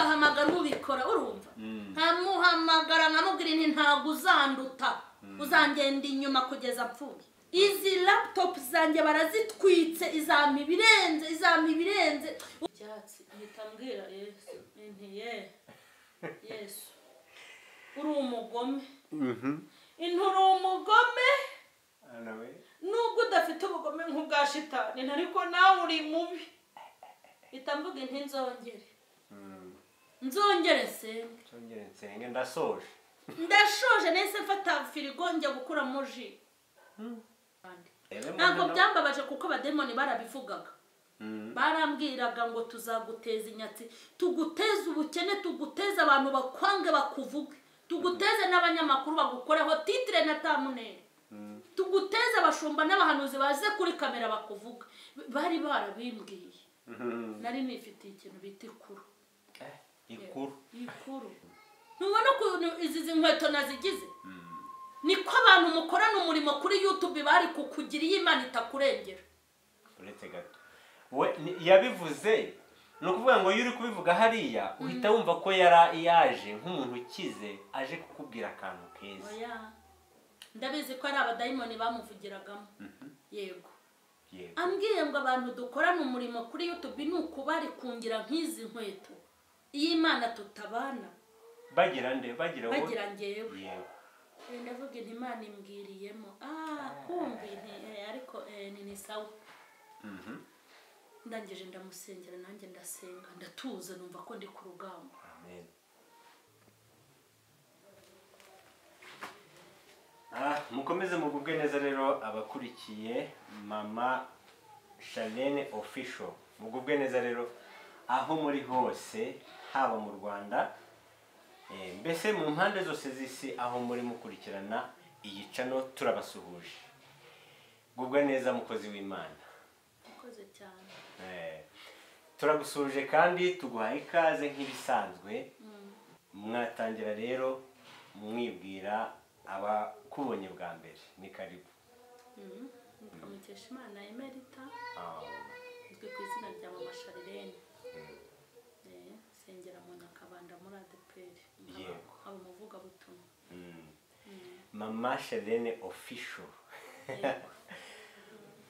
ngahamagara ubikora urumva nkamuhamagara nkamubwira nti ntago uzanduta uzangenda inyuma kugeza apfuye izi laptop zanjye barazitwitse izampa ibirenze ibyatsi yitambwira Yesu nti Yesu uri umugome inturi umugome nubwo udafite ubugome nk'ubwa shitani ariko nawe uri mubi itamvuga nti nzongere senge ndashoje nese mfata firigo njya gukura muji ntabwo byambabaje kuko abademoni barabivugaga barambwiraga ngo tuzaguteza inyatsi tuguteze ubukene tuguteze abantu bakwange bakuvuge tuguteze n'abanyamakuru bagukoreho titre na thumbnail tuguteze abashumba n'abahanuzi baze kuri kamera bakuvuga bari barabimbwiye nari nifitiye ikintu bita ikuru ntubona ko izi nkweto nazigize niko abantu mukorana umurimo kuri YouTube bari kukugira iyo Imana itakurengera uretse gato we yabivuze no kuvuga ngo yuri kubivuga hariya uhita wumva ko yaje nk'umuntu ukize aje kukubwira akantu keza ndabizi ko ari abadayimoni bamuvugiragamo yego ambwiye ngo abantu dukorana umurimo kuri YouTube nuko bari kungira nk'izi nkweto iyi Imana tutabana bagira ngewe yego ndavuga nti Imana imbwiriyemo kumbi ariko ni sawa ndangije ndamusengera nanjye ndasenga ndatuza numva ko ndi ku rugamba amen mukomeze mugubwe neza rero abakurikiye Mama Charlene Official mugubwe neza rero aho muri hose haba mu Rwanda mbese mu mpande zose z'isi aho muri mukurikirana iyi channel turabasuhuje gubwa neza mukozi w'Imana mukoze cyane turagusuje kandi tuguhaye ikaze nk'ibisanzwe mwatangira rero mwibwira abakubonye bwa mbere ni karibu Mukeshimana Emerita uzwi ku izina rya Mama Charlene sengera mu Nyakabanda muri ADPR abo muvuga butumwa Mama Charlene Official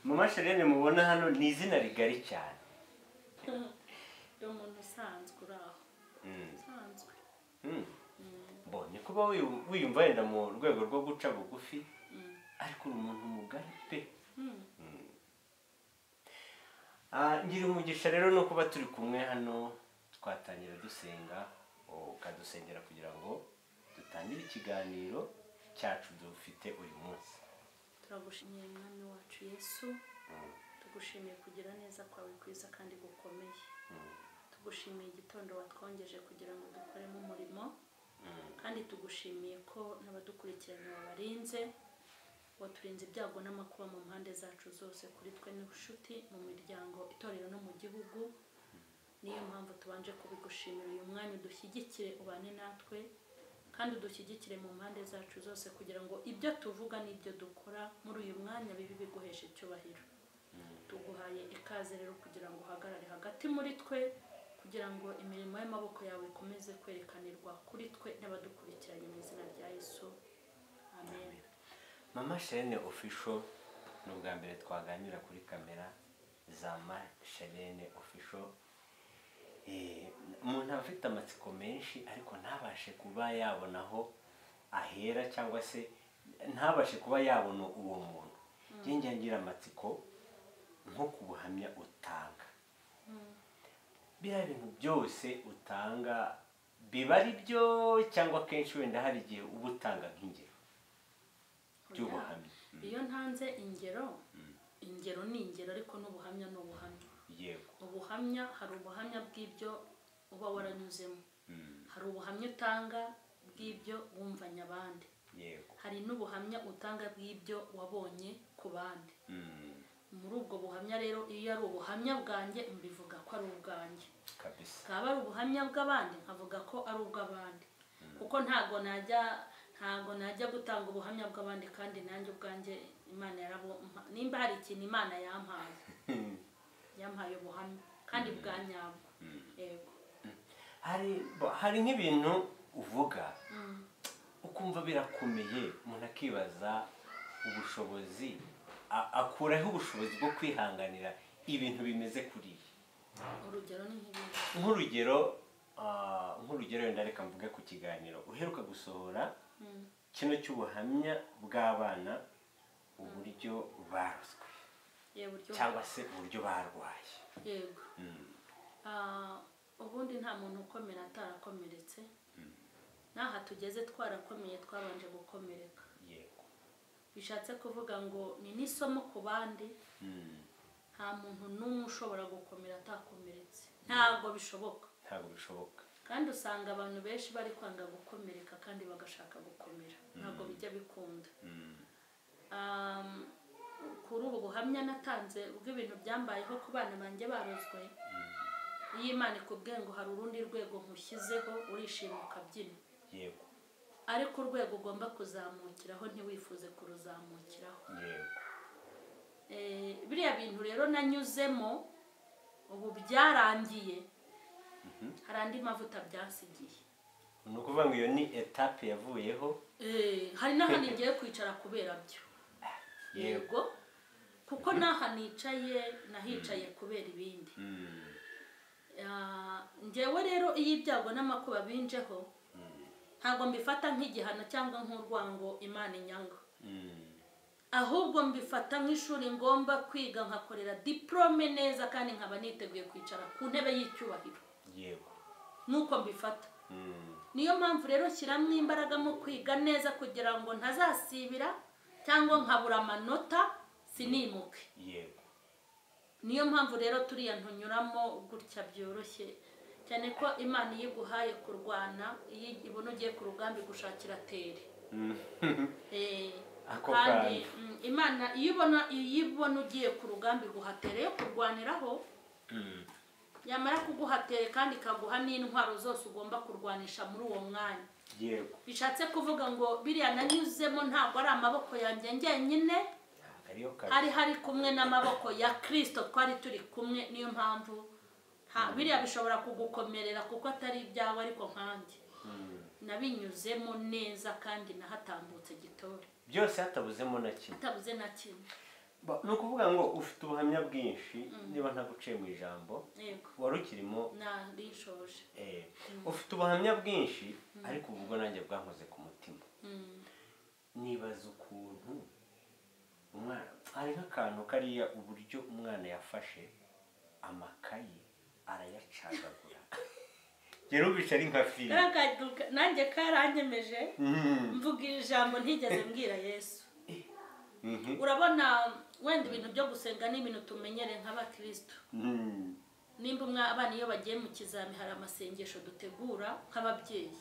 Mama Charlene mubona hano ni izina rigari cyane umuntu usanzwe uraho usanzwe ni kuba wiyumva wenda mu rwego rwo guca bugufi ariko uri umuntu mugari pe ngira umugisha rero no kuba turi kumwe hano twatangira dusenga ukadusengera kugira ngo dutangire ikiganiro cyacu dufite uyu munsi turagushimiye mwami wacu Yesu tugushimiye kugira neza kwawe kwiza kandi gukomeye tugushimiye igitondo watwongeje kugira ngo dukoremo umurimo kandi tugushimiye ko n'abadukurikirana babarinze waturinze ibyago n'amakuba mu mpande zacu zose kuri twe n'inshuti mu miryango itorero no mu gihugu niyo mpamvu tubanje kubigushimira uyu mwanya udushyigikire ubane natwe kandi udushyigikire mu mpande zacu zose kugira ngo ibyo tuvuga n'ibyo dukora muri uyu mwanya bibi biguhesha icyubahiro tuguhaye ikaze rero kugira ngo uhagarare hagati muri twe kugira ngo imirimo y'amaboko yawe ikomeze kwerekanirwa kuri twe n'abadukurikiranye mu izina rya Yesu amen. Mama Charlene Official ni ubwa mbere twaganira kuri kamera za Mama Charlene Official umuntu afite amatsiko menshi ariko ntabashe kuba yabona aho ahera cyangwa se ntabashe kuba yabona uwo muntu njye ngira amatsiko nko kubuhamya utanga biriya bintu byose utanga biba ari byo cyangwa kenshi wenda hari igihe uba utanga nk'ingero by'ubuhamya iyo ntanze ingero ni ingero ariko n'ubuhamya ni ubuhamya yego ubuhamya hari ubuhamya bw'ibyo uba waranyuzemo hari ubuhamya utanga bw'ibyo wumvanye abandi yego hari n'ubuhamya utanga bw'ibyo wabonye ku bandi muri ubwo buhamya rero iyo ari ubuhamya bwanjye mbivuga ko ari ubwanjye kabisa kaba ari ubuhamya bw'abandi nkavuga ko ari ubw'abandi kuko ntago najya gutanga ubuhamya bw'abandi kandi nanjye ubwanjye Imana nimba hari ikintu Imana yampaye ubuhamya kandi bwa nyabwo yego hari nk'ibintu uvuga ukumva birakomeye, umuntu akibaza ubushobozi, akuraho ubushobozi bwo kwihanganira ibintu bimeze kuriya. urugero ni nk'ibindi. nk'urugero wenda reka mvuge ku kiganiro uheruka gusohora kino cy'ubuhamya bw'abana uburyo barozwe cyangwa se uburyo barwaye. Yego. Ubundi nta muntu ukomera atarakomeretse, n'aha tugeze twarakomeye twabanje gukomereka. Yego. Bishatse kuvuga ngo ni n'isomo ku bandi, nta muntu n'umwe ushobora gukomera atakomeretse, ntabwo bishoboka. Kandi usanga abantu benshi bari kwanga gukomereka kandi bagashaka gukomera, ntabwo bijya bikunda. Kuri ubu buhamya natanze bw'ibintu byambayeho ku bana banjye barozwe, iyo Imana ikubwiye ngo hari urundi rwego nkushyizeho urishima ukabyina. Yego. Ariko urwego ugomba kuzamukiraho ntiwifuze kuruzamukiraho. Yego. Biriya bintu rero nanyuzemo ubu byarangiye, hari andi mavuta byasigiye. Ni ukuvuga ngo iyo ni etape yavuyeho. Hari n'ahantu ngiye kwicara kubera byo. Yego. Kuko n'aha nicaye nahicaye kubera ibindi. Njyewe rero iyo ibyago n'amakuba binjeho ntabwo mbifata nk'igihano cyangwa nk'urwango Imana inyanga, ahubwo mbifata nk'ishuri ngomba kwiga nkakorera diplome neza kandi nkaba niteguye kwicara ku ntebe y'icyubahiro. Yego. Nuko mbifata. Niyo mpamvu rero shyiramo imbaraga mu kwiga neza kugira ngo ntazasibira cyangwa nkabura amanota sinimuke. Yego. Niyo mpamvu rero turiya ntunyuramo gutya byoroshye cyane ko Imana iyo iguhaye kurwana, iyo ibona ugiye ku rugamba igushakira tere. Kandi Imana iyo ibona ugiye ku rugamba iguhatere yo kurwaniraho, yamara kuguhatere kandi ikaguha n'intwaro zose ugomba kurwanisha muri uwo mwanya. Yego. Bishatse kuvuga ngo biriya nanyuzemo ntabwo ari amaboko yanjye njyenyine, hari kumwe n'amaboko ya Kristo, twari turi kumwe. Niyo mpamvu biriya bishobora kugukomerera kuko atari ibyawe, ariko nkanjye nabinyuzemo neza kandi nahatambutse gitore, byose hatabuzemo na kimwe. hatabuze na kimwe. Ni ukuvuga ngo ufite ubuhamya bwinshi, niba ntaguciye mu ijambo wari ukirimo narishoje. Ufite ubuhamya bwinshi ariko ubwo nanjye bwankoze ku mutima. Nibaza ukuntu umwana hari nk'akantu kariya, uburyo umwana yafashe amakayi arayacagagura. Rero bica ari nka filime. Nanjye karanyemeje, mvuga ijambo ntigeze mbwira Yesu. Urabona wenda ibintu byo gusenga ni ibintu tumenyereye nk'abakristo. Nimba abana iyo bagiye mu kizami hari amasengesho dutegura nk'ababyeyi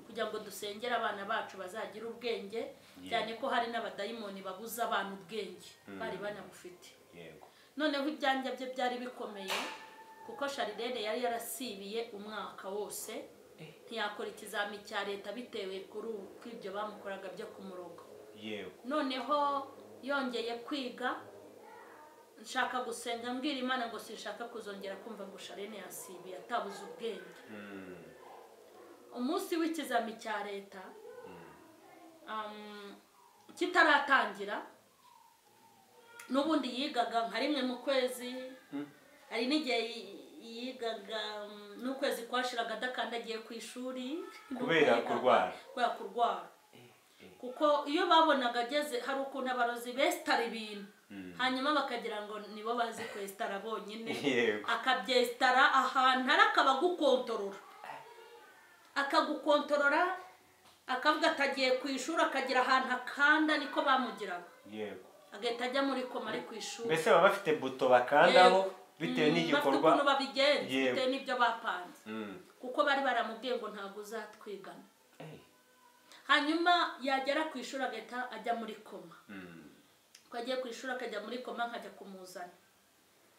kugira ngo dusengere abana bacu bazagira ubwenge, cyane ko hari n'abadayimoni babuza abana ubwenge bari banabufite. Noneho ibyanjye bye byari bikomeye kuko Sharirene yari yarasibiye umwaka wose, ntiyakora ikizami cya leta bitewe kuri ibyo bamukoraga byo ku murongo. Noneho yongeye kwiga, nshaka gusenga mbwira Imana ngo sinshaka kuzongera kumva ngo Sharirene yasibiye atabuze ubwenge. Umunsi w'ikizami cya leta kitaratangira, n'ubundi yigaga nka rimwe mu kwezi, hari n'igihe yigaga n'ukwezi kwashiraga adakandagiye ku ishuri kubera kurwara. Kuko iyo babonaga ageze, hari ukuntu abarozi besitara ibintu hanyuma bakagira ngo nibo bazi kwesitara bonyine, akabyesitara ahantu hari akagukontorora, akavuga atagiye ku ishuri akagira ahantu akanda, niko bamugiraga. Agahita ajya muri koma ari ku ishuri. Mbese baba bafite buto bakandaho bitewe n'igikorwa, bafite ukuntu babigenza bitewe n'ibyo bapanze, kuko bari baramubwiye ngo ntabwo uzatwigana. Hanyuma yagera ku ishuri agahita ajya muri koma. Ko agiye ku ishuri akajya muri koma, nkajya kumuzana,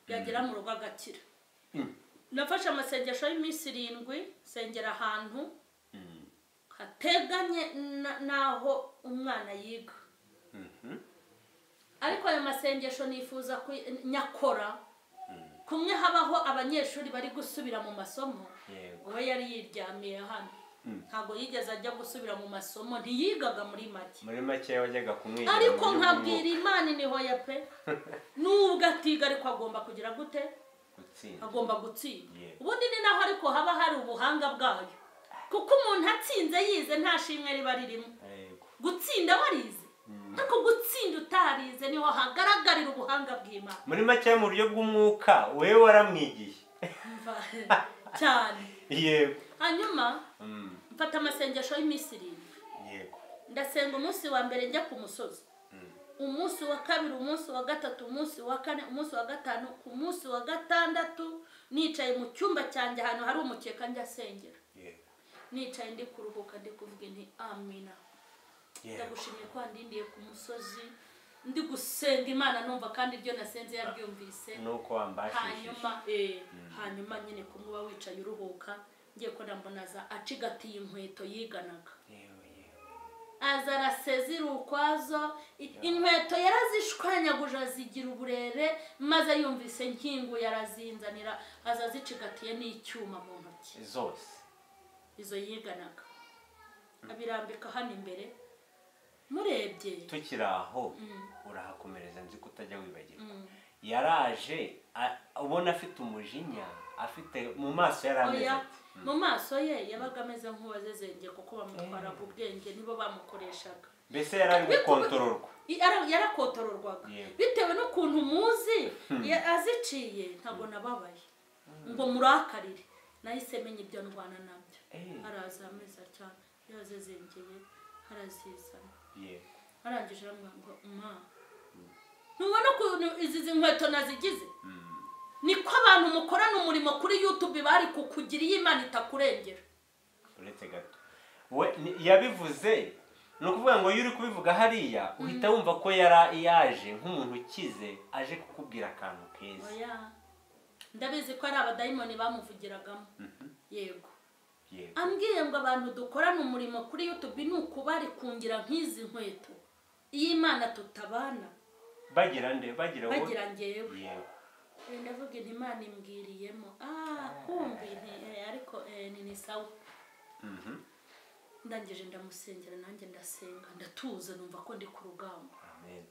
yagera mu rugo agakira. Nafashe amasengesho y'iminsi 7 sengera ahantu hateganye naho umwana yiga. Ariko ayo masengesho nifuza nyakora kumwe habaho abanyeshuri bari gusubira mu masomo, Yego. we yari yiryamiye hano ntabwo yigeze ajya gusubira mu masomo ntiyigaga muri make muri make wajyaga kumwigira ariko nkabwira Imana niho ya pe nubwo atiga ariko agomba kugira gute gutsinda agomba gutsinda Yego. ubundi ni naho ariko haba hari ubuhanga bwayo kuko umuntu atsinze yize nta shimwe riba ririmo Yego. gutsinda warize ariko gutsinda utarize niho hagaragarira ubuhanga bw'Imana muri make mu buryo bw'umwuka wewe waramwigiye cyane yego hanyuma mfata amasengesho y'iminsi 7 yego ndasenga umunsi wa mbere njya ku musozi umunsi wa kabiri umunsi wa gatatu umunsi wa kane umunsi wa gatanu ku munsi wa gatandatu nicaye mu cyumba cyanjye ahantu hari umukeka njya sengera yego nicaye ndi kuruhuka ndi kuvuga nti amina ndagushimiye ko wandindiye ku musozi ndi gusenga Imana numva kandi ibyo nasenze yaryumvise nuko wambashije hanyuma nyine kumwe wicaye uruhuka ngiye ko ndambonaza acigatiye inkweto yiganaga aza arasezira ukwazo inkweto yarazishwanyaguje zigira uburere maze yumvise nkingu yarazinzanira aza zicigatiye n'icyuma mu ntoki zose izo yiganaga abirambika hano imbere murebye tukiri aho urahakomereza nzi ko utajya wibagirwa yaraje ubona afite umujinya afite mu maso yarameze ati mu maso ye yabaga ameze nk'uwazezenge kuko bamutwaraga ubwenge nibo bamukoreshaga mbese yarari gukontororwa yarakontororwaga bitewe n'ukuntu muzi aziciye ntabwo nababaye ngo murakarire nahise menya ibyo ndwana nabyo araza ameza cyane yazezengeye harazizana arangije ngo ntubona ukuntu izi nkweto nazigize niko abantu mukorana umurimo kuri YouTube bari kukugira iyo Imana itakurengera uretse gato we yabivuze no kuvuga ngo iyo uri kubivuga hariya uhita wumva ko yaje nk'umuntu ukize aje kukubwira akantu keza ndabizi ko ari abadayimoni bamuvugiragamo yego ambwiye ngo abantu dukorana umurimo kuri YouTube ni ukubari kungira nk'izi nkweto iyo Imana tutabana bagira nde bagira ngewe yego ndavuga inti Imana imbwiriyemo kumbi ariko ni sawa ndangije ndamusengera nanjye ndasenga ndatuza numva ko ndi ku rugamba amen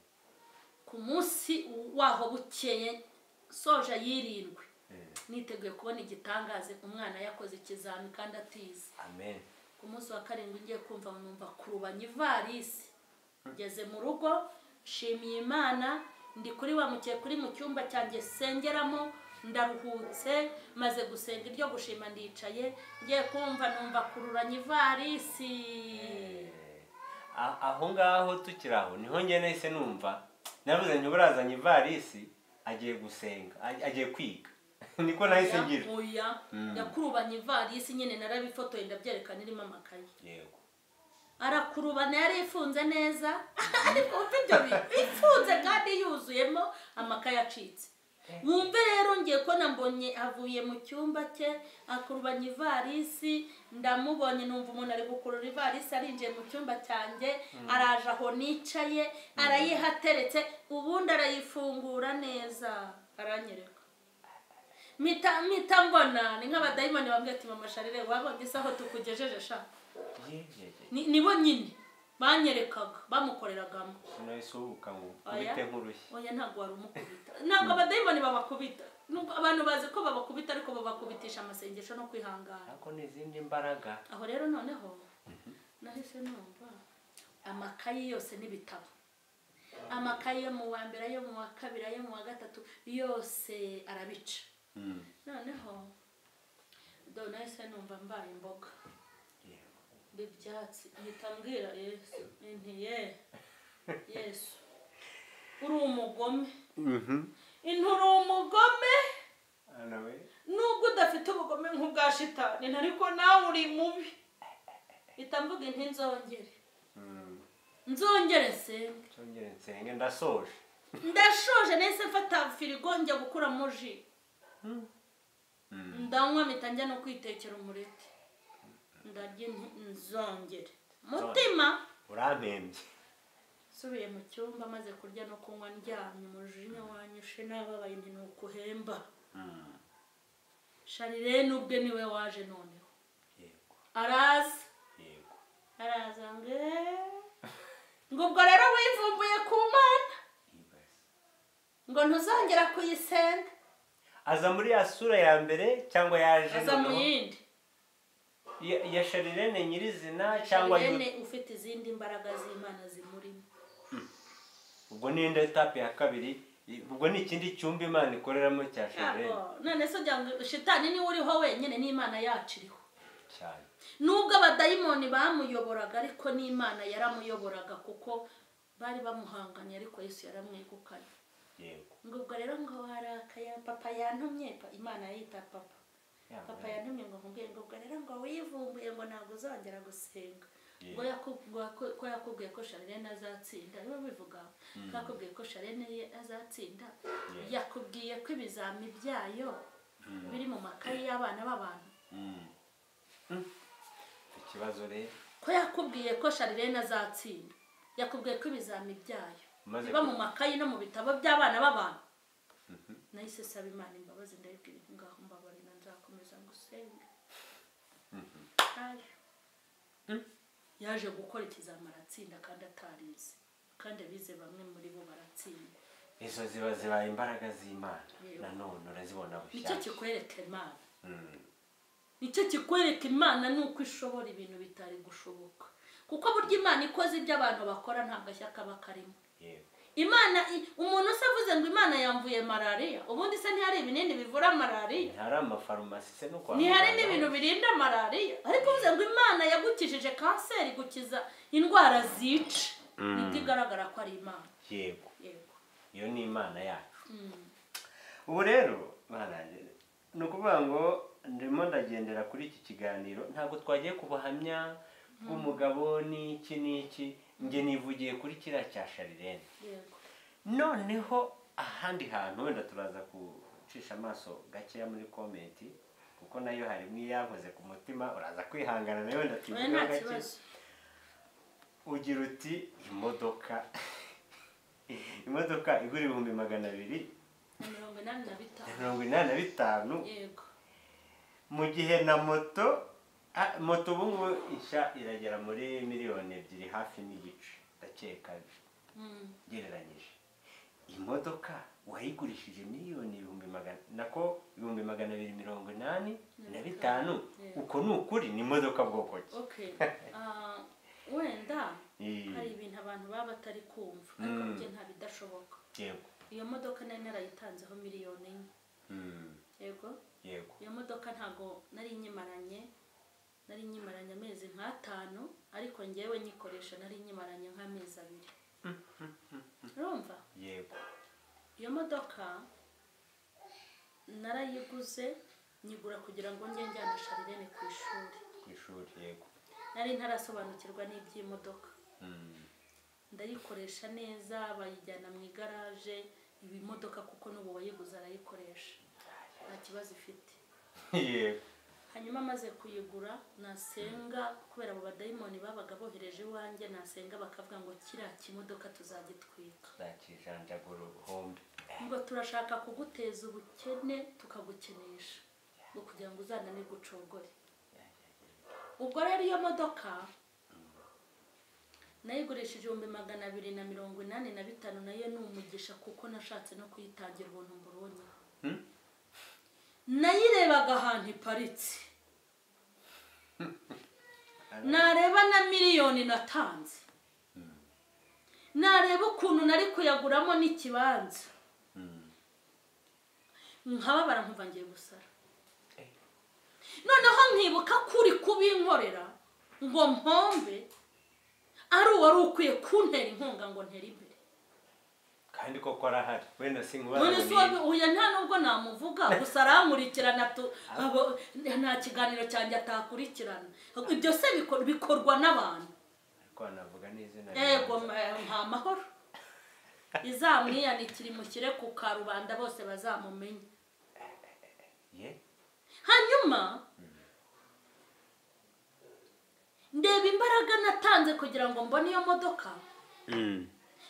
ku munsi waho bukeye soja yirindwe niteguye kubona igitangaze umwana yakoze ikizami kandi atize amen ku munsi wa karindwi ngiye kumva numva kurubanya ivarisi ngeze mu rugo shimiye Imana ndi kuri wa mukeye kuri mu cyumba cyanjye sengeramo ndaruhutse maze gusenga iryo gushima ndicaye ngiye kumva numva kururanya ivarisi aho ngaho tukiraho niho njye nahise numva navuze ngo burazanye ivarisi agiye gusenga agiye kwiga niko nahise ngira yakurubanya ivarisi nyine narabifotoye ndabyerekana irimo amakaye yego arakurubana yari ifunze neza ariko ibyo ifunze kandi yuzuyemo amakaye acitse wumve rero ngiye ko nambonye avuye mu cyumba cye akurubanya ivarisi ndamubonye numva umuntu ari gukurura ivarisi arinjiye mu cyumba cyanjye araje aho nicaye arayihateretse ubundi arayifungura neza aranyereka mita mbona ni nk'abadayimoni bambwiye ati mama Sharire wabonye isaho tukugejeje sha nibo nyine banyerekaga bamukoreragamo sinayisubuka ngo kubite nk'urushyi oya ntabwo wari umukubita ntabwo abadayimoni babakubita nubwo abantu bazi ko babakubita ariko babakubitisha amasengesho no kwihangana ariko n'izindi mbaraga aho rero noneho nahise numva amakayi yose n'ibitabo amakayi yo mu wa mbere yo mu wa kabiri yo mu wa gatatu yose arabica noneho nahise numva mbaye imboga ibyatsi mpita mbwira Yesu uri umugome uri umugome nubwo udafite ubugome nk'ubwa shitani ariko nawe uri mubi mpita mvuga inti nzongere nsenge ndashoje nahise mfata firigo njya gukuramo ji ndanywa mpita njya no kwitekera umureti ndarya nzongere mutima urampembye subiye mu cyumba maze kurya no kunywa ndyamye umujinya wanyishe nababaye nti nukuhemba Sharirene ubwe niwe waje noneho yego araza yego araza ngo ubwo rero wivumbuye ku Mana ibaze ngo ntuzongera kuyisenga. aza muri ya sura ya mbere cyangwa yaje aza mu yindi ya Sharirene nyirizina cyangwa Sharirene ufite izindi mbaraga z'Imana zimurimo. ubwo ni indi etape ya kabiri, ubwo ni ikindi cyumba Imana ikoreramo cya Sharirene. none se ujya ngo shitani niwe uriho wenyine n'Imana yacu iriho cyane, nubwo abadayimoni bamuyoboraga ariko n'Imana yaramuyoboraga kuko bari bamuhanganye ariko Yesu yaramwegukanye. yego ngo ubwo rero ngo warakaya papa yantumye Imana yita papa papa yantumye ngo nkubwiye ngo ubwo rero ngo wivumbuye ngo ntabwo uzongera gusenga. ngo ko yakubwiye ko Sharirene azatsinda niwe bivuga ko yakubwiye ko Sharirene azatsinda, yakubwiye ko ibizami byayo biri mu makayi y'abana b'abantu. ikibazo rero ko yakubwiye ko Sharirene azatsinda, yakubwiye ko ibizami byayo biba mu makayi no mu bitabo by'abana b'abantu. nahise saba Imana imbabazi ndayibwira ngaho mbabarira nzakomeza ngusenge. yaje gukora ikizami aratsinda kandi atarize, kandi abize bamwe muri bo baratsinda. izo zibaye imbaraga z'Imana nanone urazibona bushyashya. nicyo kikwereka Imana, nicyo kikwereka Imana nuko ishobora ibintu bitari gushoboka, kuko burya Imana ikoze ibyo abantu bakora nta gashya kaba karimo. Imana umuntu se avuze ngo Imana yamvuye malariya, ubundi se ntihari ibinini bivura malariya, ntihari amafarumasi se no kwa ntihari n'ibintu birinda malariya, ariko uvuze ngo Imana yagukijije kanseri, gukiza indwara zica, nibyo igaragara ko ari Imana. yego iyo ni Imana yacu. ubu rero ni ukuvuga ngo ndimo ndagendera kuri iki kiganiro, ntabwo twagiye ku buhamya bw'umugabo n'iki n'iki, njye nivugiye kuri kiriya cya Sharirene. noneho ahandi hantu wenda turaza gucisha amaso gakeya muri komenti kuko nayo harimo iyankoze ku mutima, uraza kwihangana nayo wenda tuvuge gake. ugira uti imodoka igura 285,000 yego, mu gihe na moto ubu ngubu ishya iragera muri 2,000,000 hafi n'igice ndakeka gereranyije. imodoka wayigurishije 2,285,000 uko ni ukuri? ni imodoka bwoko ki? wenda hari ibintu abantu baba batari kumva ariko byo nta bidashoboka. yego iyo modoka nari narayitanzeho 1,000,000. yego iyo modoka ntago nari nyimaranye amezi nk'5, ariko ngewe nyikoresha nari nyimaranye nk'amezi 2. urumva? yego iyo modoka narayiguze nyigura kugira ngo njye njyana Sharirene ku ishuri. yego nari ntarasobanukirwa n'iby'imodoka. ndayikoresha neza, bayijyana mu igaraje ibi modoka kuko n'ubu wayiguze arayikoresha nta kibazo ifite. yego hanyuma maze kuyigura nasenga, kubera abo badayimoni babaga bohereje iwanjye, nasenga bakavuga ngo kiriya kimodoka tuzagitwika, tuzakijanjagura ubuhombe, ngo turashaka kuguteza ubukene tukagukenesha ngo kugira ngo uzananirwe ucogore. ubwo rero iyo modoka nayigurishije 285,000, nayo ni umugisha kuko nashatse no kuyitangira ubuntu mburonye. nayirebaga ahantu iparitse, nareba na 1,000,000 natanze, nareba ukuntu nari kuyaguramo n'ikibanza, nkababara nkumva ngiye gusara. noneho nkibuka kuri kubinkorera ngo mpombe ari uwari ukwiye kuntera inkunga ngo ntere imbere, kandi koko arahari. wenda uya nta nubwo namuvuga, gusa arankurikirana, nta kiganiro cyanjye atakurikirana. ibyo se bikorwa n'abantu, ariko navuga n'izina yego nta mahoro. izamwiyanikira imushyire ku karubanda bose bazamumenye. hanyuma ndeba imbaraga natanze kugira ngo mbone iyo modoka,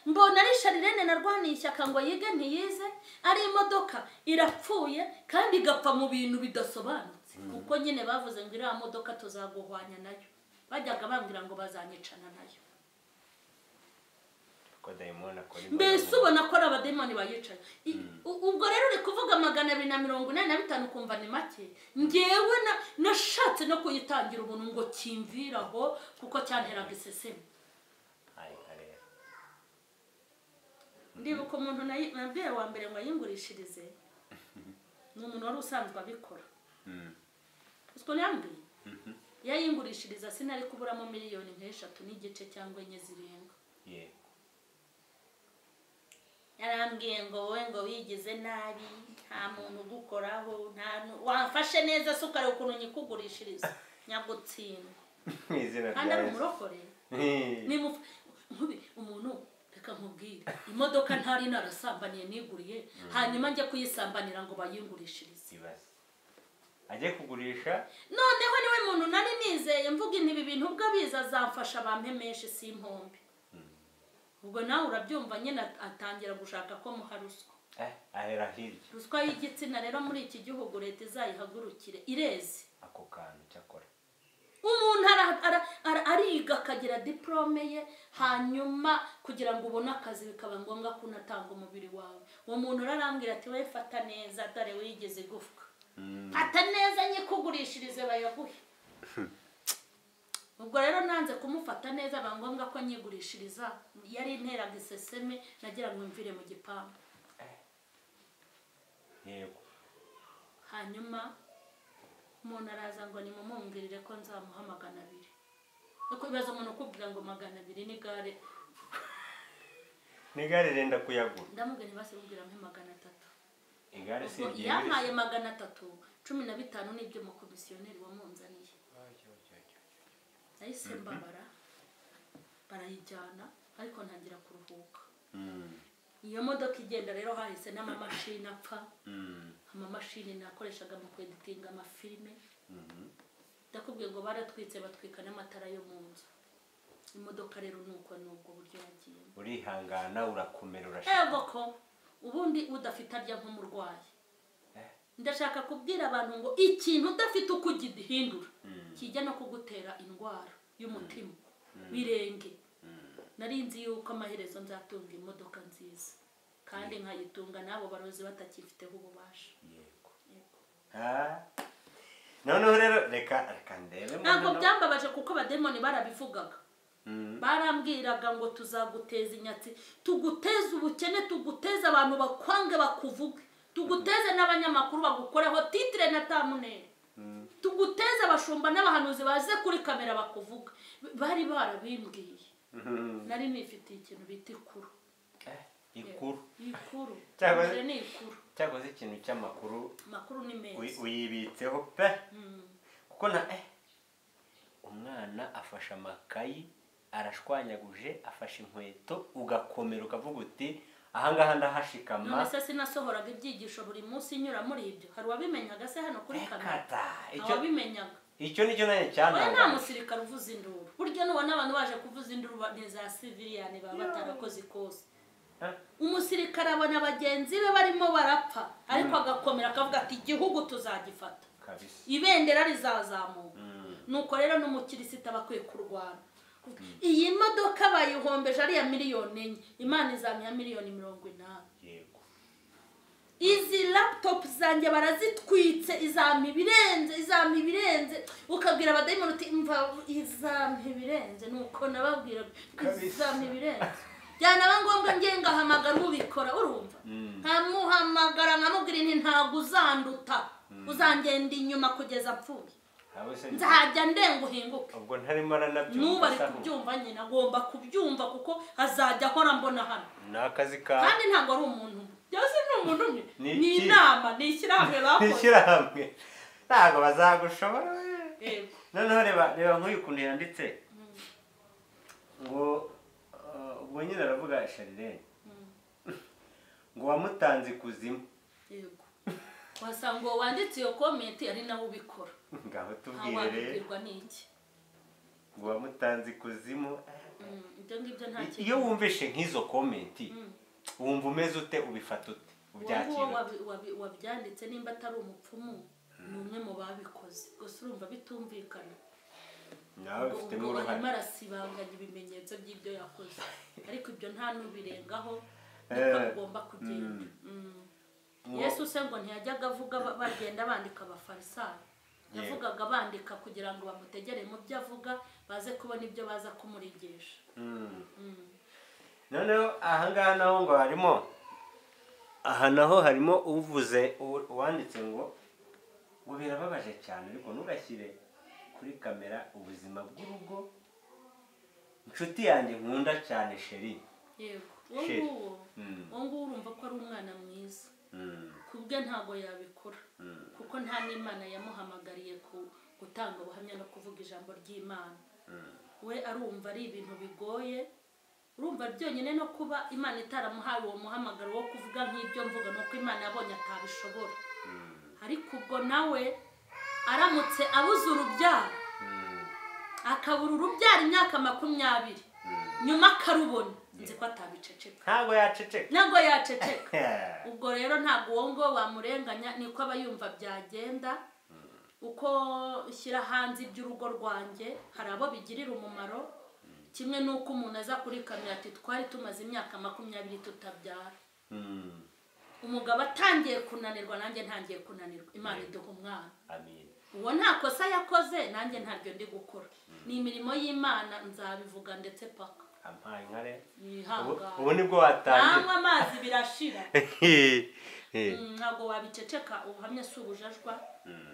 mbona ari Sharirene narwaniye ishyaka ngo yige ntiyize, ari imodoka irapfuye kandi igapfa mu bintu bidasobanutse, kuko nyine bavuze ngo iriya modoka tuzaguhwanya nayo, bajyaga bambwira ngo bazanyicana nayo. Mbese ubona ko ari abadayimoni bayicaye. Ubwo rero uri kuvuga 285 ukumva ni make. Ngewe nashatse no kuyitangira ubuntu ngo kimviraho kuko cyanteraga iseseme. Ndibuka umuntu nabwiye wa mbere ngo ayingurishirize, ni umuntu wari usanzwe abikora. Usko yambwiye yayingurishiriza sinari kuburamo miliyoni nk'eshatu n'igice cyangwa enye zirenga. Yarambwiye ngo wowe ngo wigize nabi, nta muntu ugukoraho, wamfashe neza se ukareba ukuntu nyikugurishiriza, nyagutsinda. Kandi ari umurokore. Umuntu reka nkubwire, imodoka ntari narasambaniye niguriye, hanyuma njye kuyisambanira ngo bayingurishirize. Ajye kugurisha. Noneho niwe muntu nari nizeye mvuga ibi bintu ubwo biza azamfasha bampemeshe simpombe. Ubwo nawe urabyumva nyine atangira gushaka ko muha ruswa. Ahera hirya. Ruswa y'igitsina rero muri iki gihugu leta izayihagurukire ireze. Ako kantu cyakora. Umuntu ariga akagira diplome ye, hanyuma kugira ngo ubone akazi bikaba ngombwa ko unatanga umubiri wawe. Uwo muntu ararambwira ati we fata neza dore wigeze gufwa. Fata neza nyikugurishirize bayaguhe. Ubwo rero nanze kumufata neza bangombwa ko nyigurishiriza, yari interaga iseseme nagira ngo mvire mu gipangu. Yego. Hanyuma umuntu araza ngo nimumumbwirire ko nzamuha 200. Uko bibaza umuntu kubwira ngo 200 ni gare. Ni gare renda kuyagura. Ndamubwira ntibase kubwira mpe 300. Igare si igihe. Yampaye 315 n'ibyo mu komisiyoneri wamunzaniye. Nahise mbabara barayijyana ariko ntangira kuruhuka. Iyo modoka igenda rero hahise n'amamashini apfa. Amamashini nakoreshaga mu kweditinga amafilime. Ndakubwiye ngo baratwitse batwika n'amatara yo mu nzu. Imodoka rero nuko nubwo buryo yagiye. Urihangana urakomera urashaka. Ego ko ubundi udafite arya nk'umurwayi. Ndashaka kubwira abantu ngo ikintu udafite uko ugihindura kijya no kugutera indwara y'umutima birenge. Narinzi yuko amaherezo nzatunga imodoka nziza kandi nkayitunga nabo barozi batakifiteho ububasha. Yego. Noneho rero reka ndebe. Ntabwo byambabaje kuko abademoni barabivugaga. Barambwiraga ngo tuzaguteza inyatsi, tuguteza ubukene, tuguteza abantu bakwange bakuvuge, tuguteze n'abanyamakuru bagukoreho titre na thumbnail, tuguteze abashumba n'abahanuzi baze kuri kamera bakuvuga. Bari barabimbwiye. Nari nifitiye ikintu bita ikuru. Ikuru. Cyangwa ni ikuru. Cyangwa ikintu cy'amakuru. Makuru ni meza. Uyibitseho pe. Kuko umwana afasha amakayi arashwanyaguje, afashe inkweto ugakomera ukavuga uti ahangaha ndahashikama. None se sinasohoraga ibyigisho buri munsi nyura muri ibyo. Hari wabimenyaga se hano kuri kamera? Icyo wabimenyaga. Icyo nicyo naye cyane. Oya nta musirikare uvuza induru. Buryo nubona abantu baje kuvuza induru neza civilian baba batarakoze ikosa. Umusirikare abona bagenzi be barimo barapfa ariko agakomera akavuga ati igihugu tuzagifata. Kabisa. Ibendera rizazamuka. Nuko rero n'umukirisitu abakwiye kurwana. Iyi modoka bayihombeje ari ya miliyoni 4, Imana izamya miliyoni 80. Yego. Izi laptop zanjye barazitwitse izampa ibirenze ukabwira abadayimoni uti mva izampa ibirenze. Nuko nababwira izampa ibirenze. Byana bangombwa ngenga hamagara ubikora urumva. Nkamuhamagara nkamubwira nti ntago uzanduta, uzangenda inyuma kugeza apfuye. Nzajya ndenga uhinguke. Ubwo ntarimo aranabyumva. Nubari kubyumva nyine agomba kubyumva kuko azajya akora mbona hano. Nakazi ka. Kandi ntago ari umuntu. Byose ni umuntu umwe. Ni inama, ni ishyirahamwe bakoze. Ni ishyirahamwe. Ntago bazagushobora. Yego. Noneho reba nk'uyu kuntu yanditse. Ngo ubwo nyine aravuga Sharirene. Ngo wamutanze kuzimu. Yego. Wasanga wanditse iyo comment ari nawe ubikora. Ngaho tubwire. Wabibwirwa n'iki? ngo wamutanze ikuzimu. ibyo ngibyo nta kintu. Iyo wumvishe nk'izo komenti wumva umeze ute, ubifata ute, ubyakira? wabyanditse nimba atari umupfumu ni umwe mu babikoze, gusa urumva bitumvikana. nawe ufitemo uruhare. arimo arasibanganya ibimenyetso by'ibyo yakoze, ariko ibyo nta n'ubirengaho, niko bigomba kugenda. Yesu se ngo ntiyajyaga avuga bagenda bandika abafarisayo, yavugaga bandika kugira ngo bamutegere mu byo avuga, baze kubona ibyo baza kumurigisha. noneho ahangaha naho ngo harimo, aha naho harimo uvuze uwanditse ngo birababaje cyane ariko ntugashyire kuri kamera ubuzima bw'urugo inshuti yanjye nkunda cyane sheri. Yego, uwo nguwo urumva ko ari umwana mwiza, kubwe ntago yabikora, kuko nta n'Imana yamuhamagariye gutanga ubuhamya no kuvuga ijambo ry'Imana. We arumva ari ibintu bigoye, urumva byonyine no kuba Imana itaramuhaye uwo muhamagaro wo kuvuga nk'ibyo mvuga, nuko Imana yabonye atabishobora. Ariko ubwo nawe aramutse abuze urubyaro, akabura urubyaro imyaka 20, nyuma akarubona, nzi ko atabiceceka. ntago yaceceka. ubwo rero ntago uwo ngo bamurenganya, niko aba yumva byagenda. uko shyira hanze iby'urugo rwanjye, hari abo bigirira umumaro, kimwe nuko umuntu aza kuri kamera ati twari tumaze imyaka 20 tutabyara. umugabo atangiye kunanirwa, nanjye ntangiye kunanirwa, Imana iduha umwana. Amen. uwo nta kosa yakoze, nanjye ntaryo ndi gukora, ni imirimo y'Imana, nzabivuga ndetse paka. ampaye nkare. ubu nibwo watangiye. nanywa amazi birashira. ntabwo wabiceceka, ubuhamya si ubujajwa.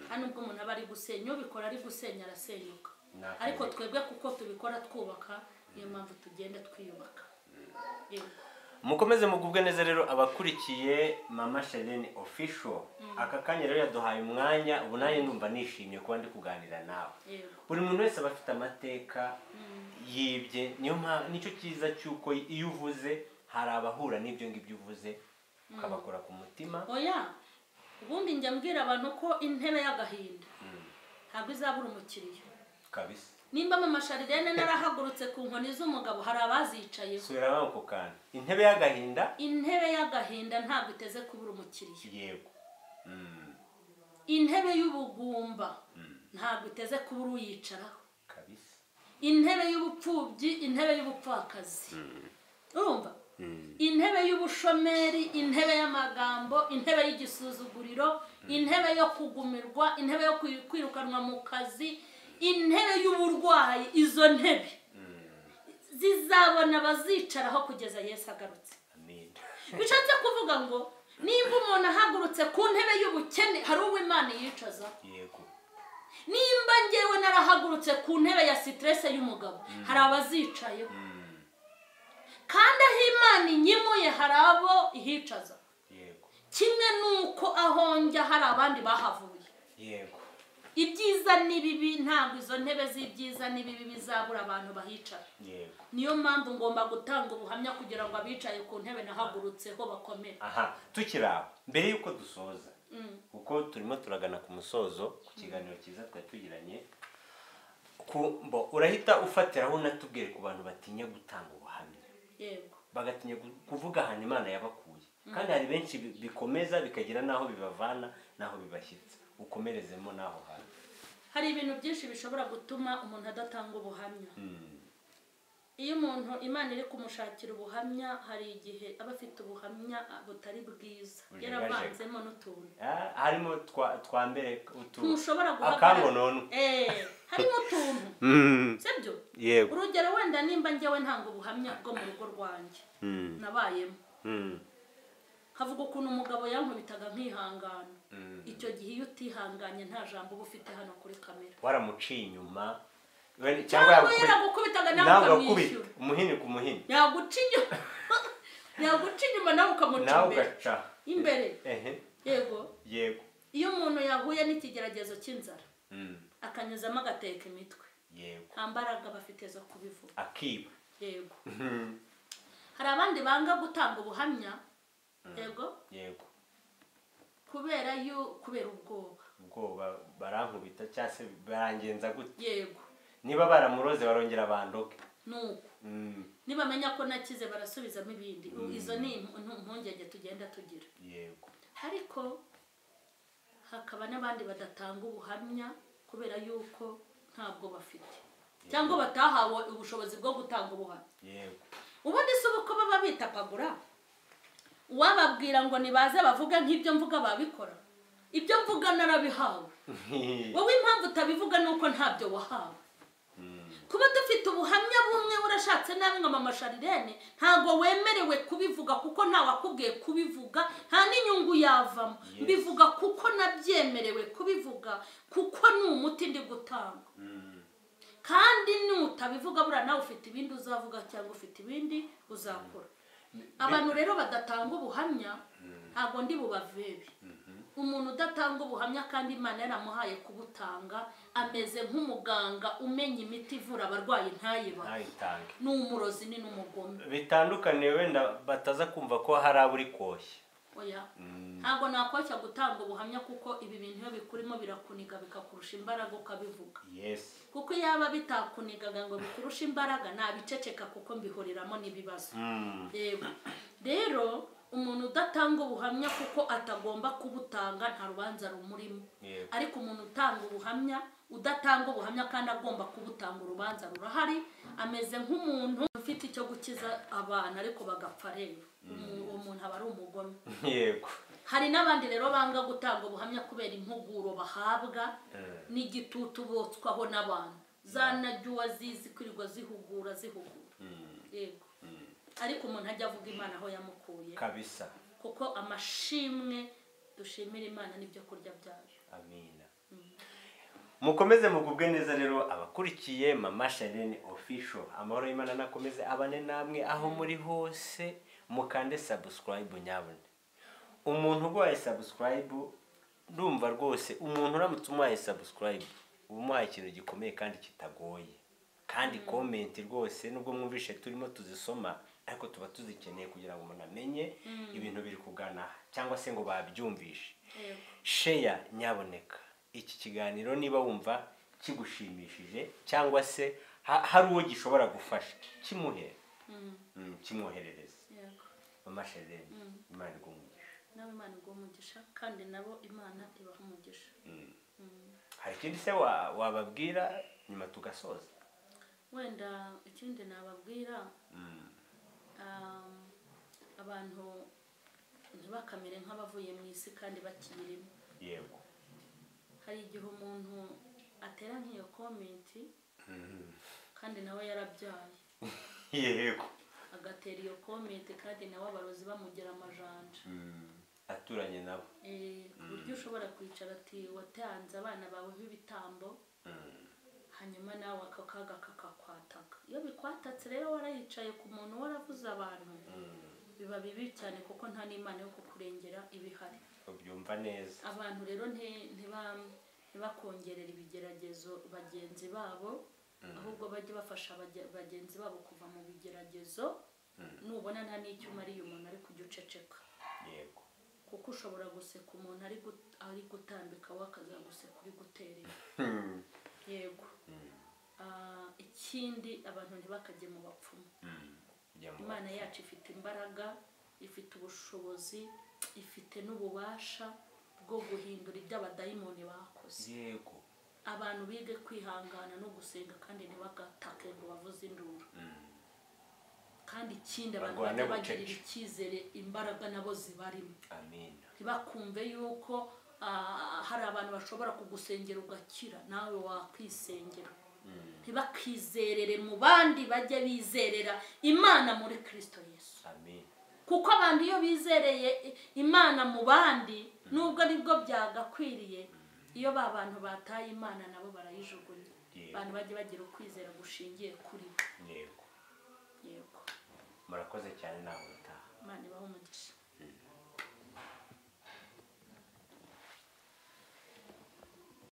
hano ubwo umuntu aba ari gusenya, ubikora ari gusenya arasenyuka. ariko twebwe kuko tubikora twubaka, niyo mpamvu tugenda twiyubaka. mukomeze mugubwe neza rero abakurikiye Mama Shalene Official. aka kanya rero yaduhaye umwanya, ubu naye numva nishimiye kuba ndi kuganira nawe. buri muntu wese aba afite amateka yibye, nicyo cyiza cyuko iyo uvuze hari abahura n'ibyo ngibyo uvuze ukabakora ku mutima. oya, ubundi njya mbwira abantu ko intebe y'agahinda ntabwo izabura umukiriya kabisa. nimba Mama Shalene narahagurutse ku nkoni z'umugabo, hari abazicayeho. subira banko kandi intebe y'agahinda, intebe y'agahinda ntabwo iteze kubura umukiriya. yego. intebe y'ubugumba ntabwo iteze kubura uyicaraho kabisa. intebe y'ubupfubyi, intebe y'ubupfakazi, urumva, intebe y'ubushomeri, intebe y'amagambo, intebe y'igisuzuguriro, intebe yo kugumirwa, intebe yo kwirukanwa mu kazi, intebe y'uburwayi. izo ntebe zizabona abazicaraho kugeza Yesu agarutse. Amen. bishatse kuvuga ngo nimba umuntu ahagurutse ku ntebe y'ubukene, hari uwo Imana yicaza. yego. nimba njyewe narahagurutse ku ntebe ya stress y'umugabo, hari abazicayeho. kandi aho Imana inyimuye hari abo ihicaza. yego. kimwe nuko aho njya hari abandi bahavuye. yego. ibyiza n'ibibi, ntabwo izo ntebe z'ibyiza n'ibibi bizabura abantu bahicara. yego. niyo mpamvu ngomba gutanga ubuhamya kugira ngo abicaye ku ntebe nahagurutseho bakomere. aha, tukiri aho mbere yuko dusoza, kuko turimo turagana ku musozo ku kiganiro cyiza twari tugiranye, urahita ufatiraho unatubwire ku bantu batinya gutanga ubuhamya. yego. bagatinya kuvuga ahantu Imana yabakuye, kandi hari benshi bikomeza bikagira naho bibavana naho bibashyitsa. ukomerezemo naho hantu. hari ibintu byinshi bishobora gutuma umuntu adatanga ubuhamya. iyo umuntu Imana iri kumushakira ubuhamya, hari igihe aba afite ubuhamya butari bwiza, yaravanzemo n'utuntu. harimo twambere utuntu ntushobora guhagarara. harimo utuntu. sibyo? yego. urugero wenda nimba njyewe ntanga ubuhamya bwo mu rugo rwanjye nabayemo, havuga ukuntu umugabo yankubitaga nkihangana. icyo gihe iyo utihanganye nta jambo uba ufite hano kuri kamera. waramuciye inyuma cyangwa yaragukubitaga nawe ukamwishyura. umuhini ku muhini yaguca inyuma nawe ukamuca imbere. yego. yego. iyo umuntu yahuye n'ikigeragezo cy'inzara akanyuzamo agateka imitwe, yego, nta mbaraga bafite zo kubivuga, akiba. yego. hari abandi banga gutanga ubuhamya. yego. yego. kubera ubwoba. barankubita cyangwa se barangenza gute. yego. niba baramuroze barongera bandoke nuko nibamenya ko nakize barasubizamo ibindi. Izo ni impungenge tugenda tugira. Yego. Ariko hakaba n'abandi badatanga ubuhamya kubera yuko ntabwo bafite cyangwa batahawe ubushobozi bwo gutanga ubuhamya. Yego. Ubundi se uko baba bitapagura wababwira ngo nibaze bavuga nk'ibyo mvuga babikora. Ibyo mvuga narabihawe. Wowe impamvu utabivuga nuko ntabyo wahawe. Kuba dufite ubuhamya bumwe urashatse nabi nka Mama Sharirene ntago wemerewe kubivuga kuko nta wakubwiye kubivuga, nta n'inyungu yavamo. Mbivuga kuko nabyemerewe kubivuga kuko ni umuti ndi gutanga. Kandi nutabivuga bura nawe ufite ibindi uzavuga cyangwa ufite ibindi uzakora. Abantu rero badatanga ubuhamya ntago ndi bubavebe. Umuntu udatanga ubuhamya kandi Imana yaramuhaye kubutanga ameze nk'umuganga umenya imiti ivura abarwayi ntayitange. Ni umurozi ni n'umugome. Bitandukanye wenda bataza kumva ko hari aburi koshya. Oya. Ntago nakoshya gutanga ubuhamya kuko ibi bintu iyo bikurimo birakuniga bikakurusha imbaraga ukabivuga. Yes. Kuko yaba bitakunigaga ngo bikurusha imbaraga nabiceceka kuko mbihuriramo n'ibibazo. Yego. Rero umuntu udatanga ubuhamya kuko atagomba kubutanga nta rubanza rumurimo. Ariko umuntu utanga ubuhamya udatanga ubuhamya kandi agomba kubutanga urubanza rurahari. Ameze nk'umuntu ufite icyo gukiza abantu ariko bagapfa rero. Umuntu aba ari umugome. Yego. Hari n'abandi rero banga gutanga ubuhamya kubera impuguro bahabwa n'igitutu botswaho n'abantu. Zanajyuwa zizi kwirirwa zihugura. Yego. Ariko umuntu ajya avuga Imana aho yamukuye kabisa. Kuko amashimwe dushimira Imana n'ibyo kurya byayo. Amina. Mukomeze mugubwe neza rero abakurikiye Mama Sharirene Official. Amahoro y'Imana nakomeze abane namwe aho muri hose. Mukande subscribe nyabone. Umuntu ugwaye subscribe ndumva rwose umuntu uramutse umuhaye subscribe umuhaye ikintu gikomeye kandi kitagoye. Kandi comment rwose nubwo mwumvishe turimo tuzisoma ariko tuba tuzikeneye kugira ngo umuntu amenye ibintu biri kugana cyangwa se ngo babyumvishe. Share nyaboneka iki kiganiro niba wumva kigushimishije cyangwa se hari uwo gishobora gufasha kimuhe kimwoherereze. Mama Sharirene Imana igumugisha. Nawe Imana igumugisha kandi nabo Imana ibaha umugisha. Hari ikindi se wababwira nyuma tugasoza? Wenda ikindi nababwira abantu ntibakamere nk'abavuye mu isi kandi bakirimo. Yego. Hari igihe umuntu atera nk'iyo comment kandi nawe yarabyaye. Yego. Agatera iyo comment kandi nawe abarozi bamugira amajanja. Aturanye nabo. Ku buryo ushobora kwicara ati watanze abana bawe b'ibitambo hanyuma nawe akakaga kakakwataka. Iyo bikwatatse rero warayicaye ku muntu waravuze abantu biba bibi cyane kuko nta n'Imana yo kukurengera ibihari. Ubyumva neza. Abantu rero ntibakongerera ibigeragezo bagenzi babo ahubwo bajye bafasha bagenzi babo kuva mu bigeragezo. Nubona nta n'icyo umariye umuntu ari kujya uceceka. Yego. Kuko ushobora guseka umuntu ari gutambika wakazaguseka uri guterera. Yego. Ikindi abantu ntibakajye mu bapfumu. Imana yacu ifite imbaraga, ifite ubushobozi, ifite n'ububasha bwo guhindura ibyo abadayimoni bakoze. Yego. Abantu bige kwihangana no gusenga kandi ntibagatake ngo bavuze induru. Kandi ikindi abantu bajye bagirira icyizere imbaraga nabo zibarimo. Amina. Ntibakumve yuko hari abantu bashobora kugusengera ugakira nawe wakwisengera. Ntibakizerere mu bandi bajye bizerera Imana muri Kristo Yesu. Amen. Kuko abantu iyo bizereye Imana mu bandi nubwo aribwo byagakwiriye iyo bantu bataye Imana nabo barayijugunya. Abantu bajye bagira ukwizera gushingiye kuri bo. Yego. Yego. Murakoze cyane nawe utaha. Imana ibahe umugisha.